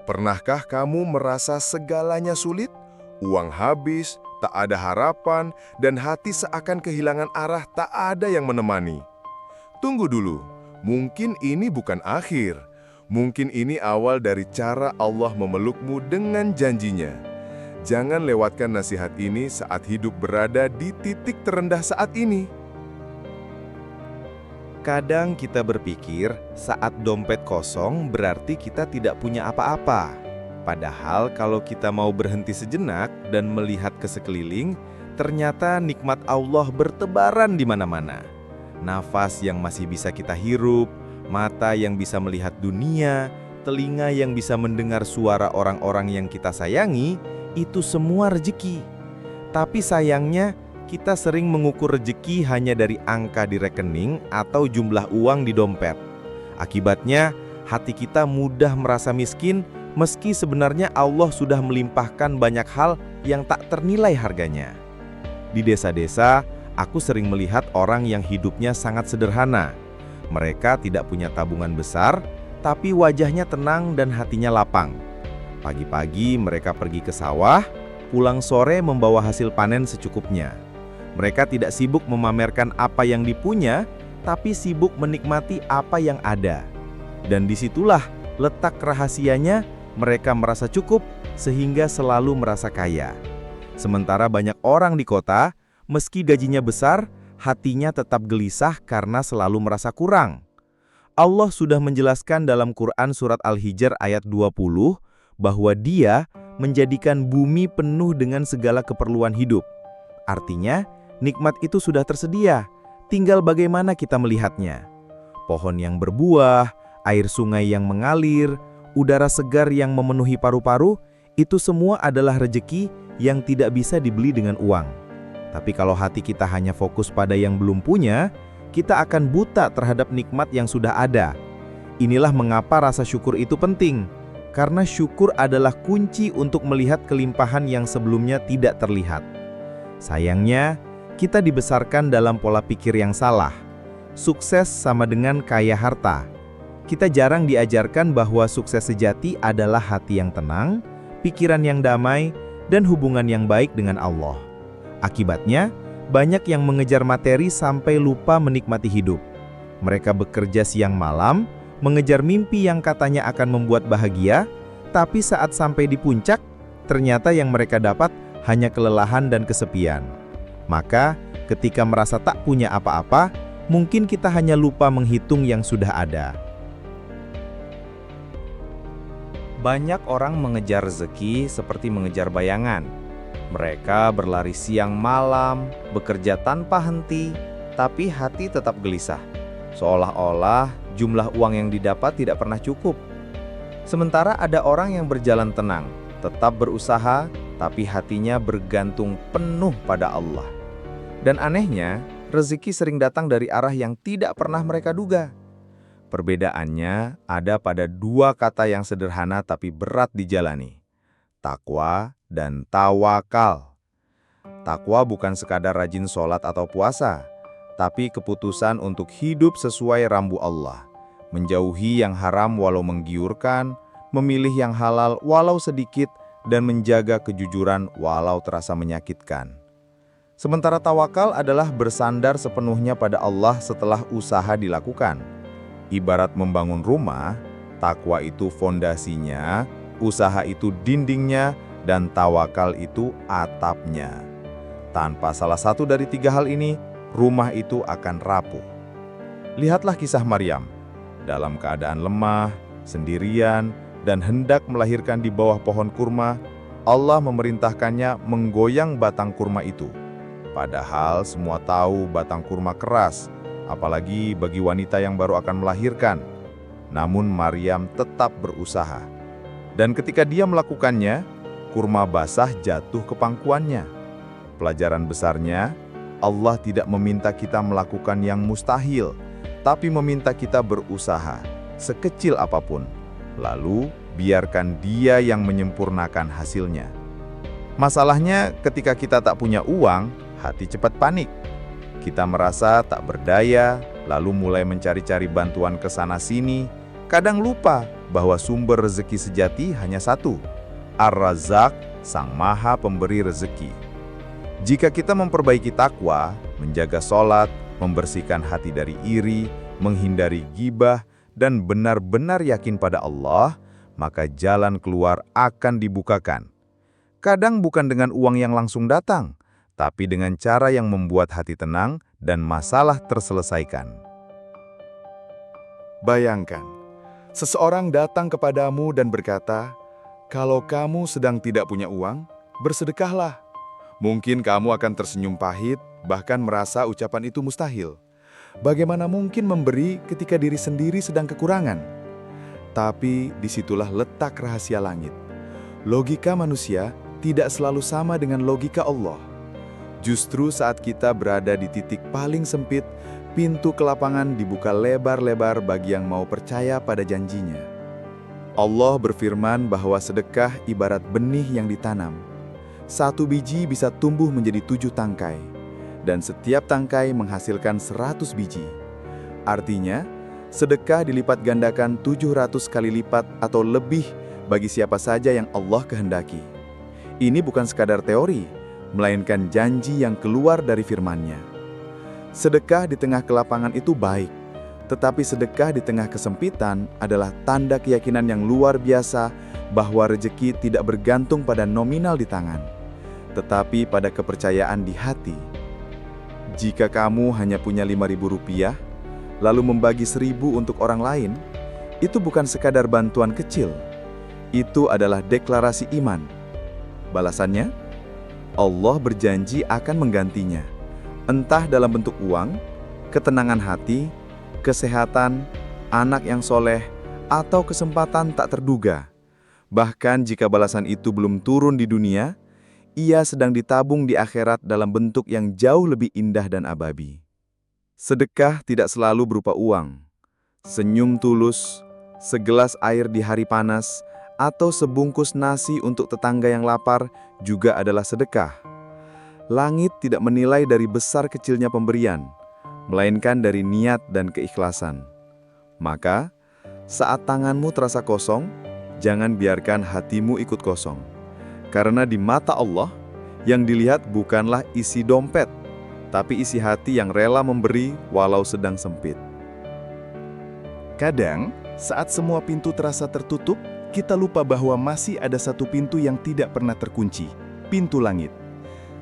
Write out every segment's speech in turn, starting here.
Pernahkah kamu merasa segalanya sulit? Uang habis, tak ada harapan, dan hati seakan kehilangan arah, tak ada yang menemani. Tunggu dulu, mungkin ini bukan akhir. Mungkin ini awal dari cara Allah memelukmu dengan janjinya. Jangan lewatkan nasihat ini saat hidup berada di titik terendah saat ini. Kadang kita berpikir saat dompet kosong berarti kita tidak punya apa-apa. Padahal kalau kita mau berhenti sejenak dan melihat ke sekeliling, ternyata nikmat Allah bertebaran di mana-mana. Nafas yang masih bisa kita hirup, mata yang bisa melihat dunia, telinga yang bisa mendengar suara orang-orang yang kita sayangi, itu semua rezeki. Tapi sayangnya, kita sering mengukur rezeki hanya dari angka di rekening atau jumlah uang di dompet. Akibatnya, hati kita mudah merasa miskin, meski sebenarnya Allah sudah melimpahkan banyak hal yang tak ternilai harganya. Di desa-desa, aku sering melihat orang yang hidupnya sangat sederhana. Mereka tidak punya tabungan besar, tapi wajahnya tenang dan hatinya lapang. Pagi-pagi mereka pergi ke sawah, pulang sore membawa hasil panen secukupnya. Mereka tidak sibuk memamerkan apa yang dipunya, tapi sibuk menikmati apa yang ada. Dan disitulah letak rahasianya, mereka merasa cukup sehingga selalu merasa kaya. Sementara banyak orang di kota, meski gajinya besar, hatinya tetap gelisah karena selalu merasa kurang. Allah sudah menjelaskan dalam Quran surat Al-Hijr ayat 20 bahwa Dia menjadikan bumi penuh dengan segala keperluan hidup. Artinya, nikmat itu sudah tersedia, tinggal bagaimana kita melihatnya. Pohon yang berbuah, air sungai yang mengalir, udara segar yang memenuhi paru-paru, itu semua adalah rezeki yang tidak bisa dibeli dengan uang. Tapi kalau hati kita hanya fokus pada yang belum punya, kita akan buta terhadap nikmat yang sudah ada. Inilah mengapa rasa syukur itu penting, karena syukur adalah kunci untuk melihat kelimpahan yang sebelumnya tidak terlihat. Sayangnya, kita dibesarkan dalam pola pikir yang salah. Sukses sama dengan kaya harta. Kita jarang diajarkan bahwa sukses sejati adalah hati yang tenang, pikiran yang damai, dan hubungan yang baik dengan Allah. Akibatnya, banyak yang mengejar materi sampai lupa menikmati hidup. Mereka bekerja siang malam, mengejar mimpi yang katanya akan membuat bahagia, tapi saat sampai di puncak, ternyata yang mereka dapat hanya kelelahan dan kesepian. Maka, ketika merasa tak punya apa-apa, mungkin kita hanya lupa menghitung yang sudah ada. Banyak orang mengejar rezeki seperti mengejar bayangan. Mereka berlari siang malam, bekerja tanpa henti, tapi hati tetap gelisah. Seolah-olah jumlah uang yang didapat tidak pernah cukup. Sementara ada orang yang berjalan tenang, tetap berusaha, tapi hatinya bergantung penuh pada Allah. Dan anehnya, rezeki sering datang dari arah yang tidak pernah mereka duga. Perbedaannya ada pada dua kata yang sederhana tapi berat dijalani. Takwa dan tawakal. Takwa bukan sekadar rajin sholat atau puasa, tapi keputusan untuk hidup sesuai rambu Allah. Menjauhi yang haram walau menggiurkan, memilih yang halal walau sedikit, dan menjaga kejujuran walau terasa menyakitkan. Sementara tawakal adalah bersandar sepenuhnya pada Allah setelah usaha dilakukan. Ibarat membangun rumah, takwa itu fondasinya, usaha itu dindingnya, dan tawakal itu atapnya. Tanpa salah satu dari tiga hal ini, rumah itu akan rapuh. Lihatlah kisah Maryam. Dalam keadaan lemah, sendirian, dan hendak melahirkan di bawah pohon kurma, Allah memerintahkannya menggoyang batang kurma itu. Padahal semua tahu batang kurma keras, apalagi bagi wanita yang baru akan melahirkan. Namun Maryam tetap berusaha. Dan ketika dia melakukannya, kurma basah jatuh ke pangkuannya. Pelajaran besarnya, Allah tidak meminta kita melakukan yang mustahil, tapi meminta kita berusaha, sekecil apapun. Lalu, biarkan Dia yang menyempurnakan hasilnya. Masalahnya, ketika kita tak punya uang, hati cepat panik. Kita merasa tak berdaya, lalu mulai mencari-cari bantuan ke sana-sini. Kadang lupa bahwa sumber rezeki sejati hanya satu, Ar-Razzaq, Sang Maha Pemberi Rezeki. Jika kita memperbaiki takwa, menjaga sholat, membersihkan hati dari iri, menghindari ghibah, dan benar-benar yakin pada Allah, maka jalan keluar akan dibukakan. Kadang bukan dengan uang yang langsung datang, tapi dengan cara yang membuat hati tenang dan masalah terselesaikan. Bayangkan, seseorang datang kepadamu dan berkata, "Kalau kamu sedang tidak punya uang, bersedekahlah." Mungkin kamu akan tersenyum pahit, bahkan merasa ucapan itu mustahil. Bagaimana mungkin memberi ketika diri sendiri sedang kekurangan? Tapi disitulah letak rahasia langit. Logika manusia tidak selalu sama dengan logika Allah. Justru saat kita berada di titik paling sempit, pintu kelapangan dibuka lebar-lebar bagi yang mau percaya pada janjinya. Allah berfirman bahwa sedekah ibarat benih yang ditanam. Satu biji bisa tumbuh menjadi 7 tangkai, dan setiap tangkai menghasilkan 100 biji. Artinya, sedekah dilipat gandakan 700 kali lipat atau lebih bagi siapa saja yang Allah kehendaki. Ini bukan sekadar teori, melainkan janji yang keluar dari firman-Nya. Sedekah di tengah kelapangan itu baik, tetapi sedekah di tengah kesempitan adalah tanda keyakinan yang luar biasa bahwa rezeki tidak bergantung pada nominal di tangan, tetapi pada kepercayaan di hati. Jika kamu hanya punya Rp5.000, lalu membagi 1.000 untuk orang lain, itu bukan sekadar bantuan kecil. Itu adalah deklarasi iman. Balasannya, Allah berjanji akan menggantinya, entah dalam bentuk uang, ketenangan hati, kesehatan, anak yang soleh, atau kesempatan tak terduga. Bahkan jika balasan itu belum turun di dunia, ia sedang ditabung di akhirat dalam bentuk yang jauh lebih indah dan abadi. Sedekah tidak selalu berupa uang. Senyum tulus, segelas air di hari panas, atau sebungkus nasi untuk tetangga yang lapar juga adalah sedekah. Langit tidak menilai dari besar kecilnya pemberian, melainkan dari niat dan keikhlasan. Maka, saat tanganmu terasa kosong, jangan biarkan hatimu ikut kosong. Karena di mata Allah, yang dilihat bukanlah isi dompet, tapi isi hati yang rela memberi walau sedang sempit. Kadang, saat semua pintu terasa tertutup, kita lupa bahwa masih ada satu pintu yang tidak pernah terkunci, pintu langit.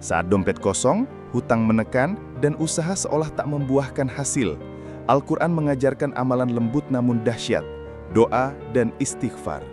Saat dompet kosong, hutang menekan, dan usaha seolah tak membuahkan hasil, Al-Quran mengajarkan amalan lembut namun dahsyat, doa dan istighfar.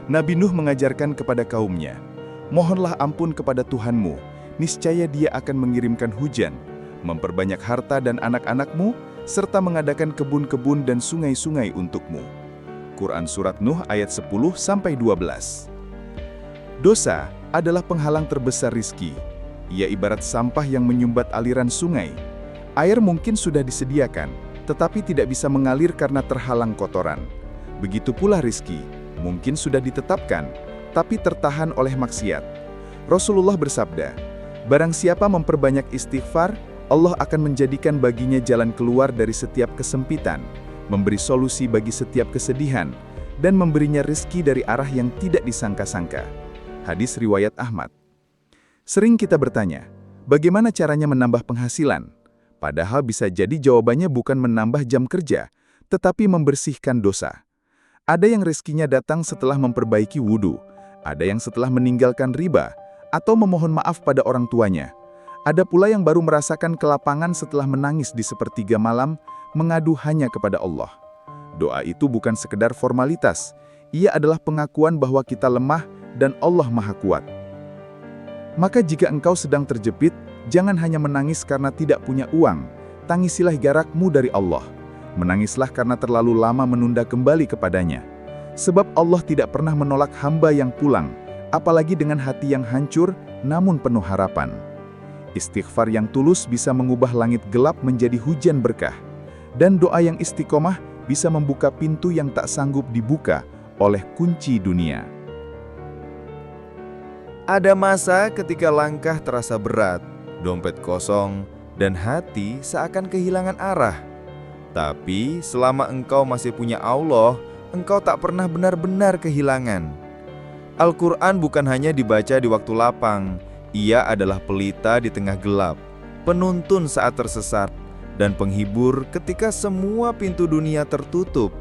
Nabi Nuh mengajarkan kepada kaumnya, "Mohonlah ampun kepada Tuhanmu, niscaya Dia akan mengirimkan hujan, memperbanyak harta dan anak-anakmu, serta mengadakan kebun-kebun dan sungai-sungai untukmu." Quran Surat Nuh ayat 10-12. Dosa adalah penghalang terbesar rizki. Ia ibarat sampah yang menyumbat aliran sungai. Air mungkin sudah disediakan, tetapi tidak bisa mengalir karena terhalang kotoran. Begitu pula rizki, mungkin sudah ditetapkan, tapi tertahan oleh maksiat. Rasulullah bersabda, "Barang siapa memperbanyak istighfar, Allah akan menjadikan baginya jalan keluar dari setiap kesempitan, memberi solusi bagi setiap kesedihan, dan memberinya rezeki dari arah yang tidak disangka-sangka." Hadis riwayat Ahmad. Sering kita bertanya, bagaimana caranya menambah penghasilan? Padahal bisa jadi jawabannya bukan menambah jam kerja, tetapi membersihkan dosa. Ada yang rezekinya datang setelah memperbaiki wudhu, ada yang setelah meninggalkan riba, atau memohon maaf pada orang tuanya. Ada pula yang baru merasakan kelapangan setelah menangis di sepertiga malam, mengadu hanya kepada Allah. Doa itu bukan sekedar formalitas, ia adalah pengakuan bahwa kita lemah dan Allah Maha Kuat. Maka jika engkau sedang terjepit, jangan hanya menangis karena tidak punya uang, tangisilah garakmu dari Allah. Menangislah karena terlalu lama menunda kembali kepadanya. Sebab Allah tidak pernah menolak hamba yang pulang, apalagi dengan hati yang hancur namun penuh harapan. Istighfar yang tulus bisa mengubah langit gelap menjadi hujan berkah. Dan doa yang istiqomah bisa membuka pintu yang tak sanggup dibuka oleh kunci dunia. Ada masa ketika langkah terasa berat, dompet kosong, dan hati seakan kehilangan arah. Tapi selama engkau masih punya Allah, engkau tak pernah benar-benar kehilangan. Al-Quran bukan hanya dibaca di waktu lapang, ia adalah pelita di tengah gelap, penuntun saat tersesat, dan penghibur ketika semua pintu dunia tertutup.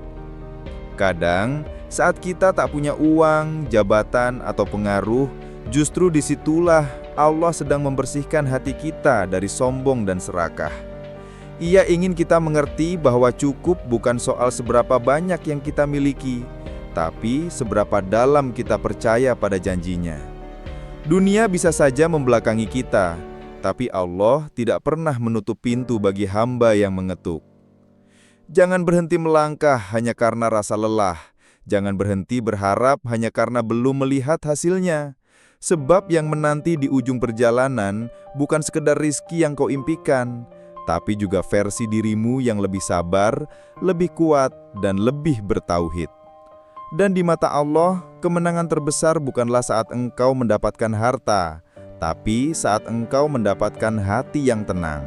Kadang, saat kita tak punya uang, jabatan, atau pengaruh, justru disitulah Allah sedang membersihkan hati kita dari sombong dan serakah. Ia ingin kita mengerti bahwa cukup bukan soal seberapa banyak yang kita miliki, tapi seberapa dalam kita percaya pada janjinya. Dunia bisa saja membelakangi kita, tapi Allah tidak pernah menutup pintu bagi hamba yang mengetuk. Jangan berhenti melangkah hanya karena rasa lelah. Jangan berhenti berharap hanya karena belum melihat hasilnya. Sebab yang menanti di ujung perjalanan bukan sekedar rizki yang kau impikan, tapi juga versi dirimu yang lebih sabar, lebih kuat, dan lebih bertauhid. Dan di mata Allah, kemenangan terbesar bukanlah saat engkau mendapatkan harta, tapi saat engkau mendapatkan hati yang tenang.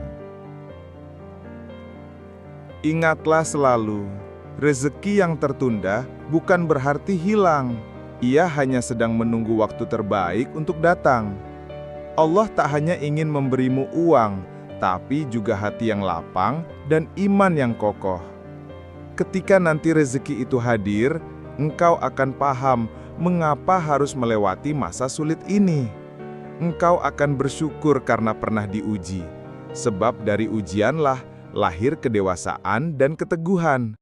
Ingatlah selalu, rezeki yang tertunda bukan berarti hilang. Ia hanya sedang menunggu waktu terbaik untuk datang. Allah tak hanya ingin memberimu uang, tapi juga hati yang lapang dan iman yang kokoh. Ketika nanti rezeki itu hadir, engkau akan paham mengapa harus melewati masa sulit ini. Engkau akan bersyukur karena pernah diuji, sebab dari ujianlah lahir kedewasaan dan keteguhan.